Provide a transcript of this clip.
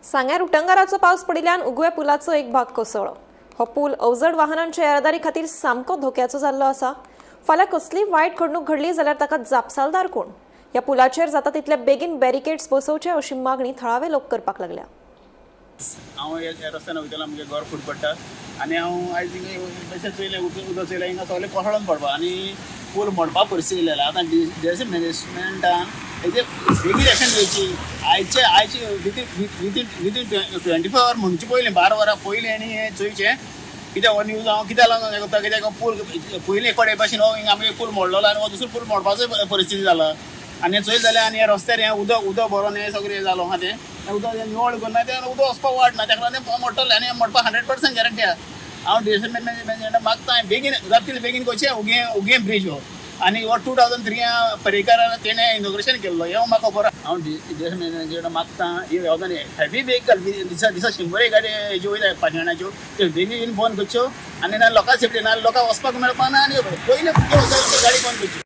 सांग्यार उटंगाराचो पावस पडिल्ल्यान उगवे पुलाचो एक भाग कोसळ्ळो। हो पूल अवजड वाहनांच्या येरादारी खातीर सामको धोक्याचो जाल्लो आसा। फाल्यां कसली वायट घडणूक घडली जाल्यार ताका जापसालदार कोण? ह्या पुलाचेर जाता तितले बेगीन बॅरिकेड्स बसोवचे अशी मागणी थळावे लोक करपाक लागल्या। हांव ह्या रस्त्यान वयतालो, आमगे घर फूट पडटा आनी हांव आयज तशें चोयलें उदक चोयलें हिंगा सगळें कोसळोन पडपा आनी पूल मोडपा परिस्थिती येयलें। आतां डिझास्टर मॅनेजमेंटान हेजेर बेगीन एक्शन घेवची। आयचे विथीन 24 hours म्हणचे पयलीं 12 वरां पयलीं आनी हें चोयचें। कित्याक हो न्यूज हांव कित्याक लागून हें करता, कित्याक पूल पयलीं एक फावटी भाशेन हो हिंगा आमगे पूल मोडलेलो आनी हो दुसरो पूल मोडपाचो परिस्थिती जाला आनी हें चोयलें जाल्यार आनी ह्या रस्त्यार हें उदक भरोन हें सगळें हें जालो आहा तें उदक निवळ करना तें उदक वचपाक वाट ना, ताका लागून तें मोडटलें आनी मोडपाक 100% गॅरंटी आहा। हांव डिझास्टर मॅनेजमेंटाक मागता बेगीन जाता तितलें बेगीन करचें उगे ब्रीज हो आनी हो 2003 पर्रीकारान तेणें इनॉग्रेशन केल्लो हें म्हाका खबर आहा। हांव डिझास्टर मॅनेजमेंटाक मागता हेवी व्हेकल दिसा 100 गाडी हेज्यो वयता 5 जाणांच्यो त्यो बेगीन बंद करच्यो आनी ना लोकां सेफ्टी ना लोकांक वचपाक मेळपा ना आनी पयलीं गाडी बंद करची।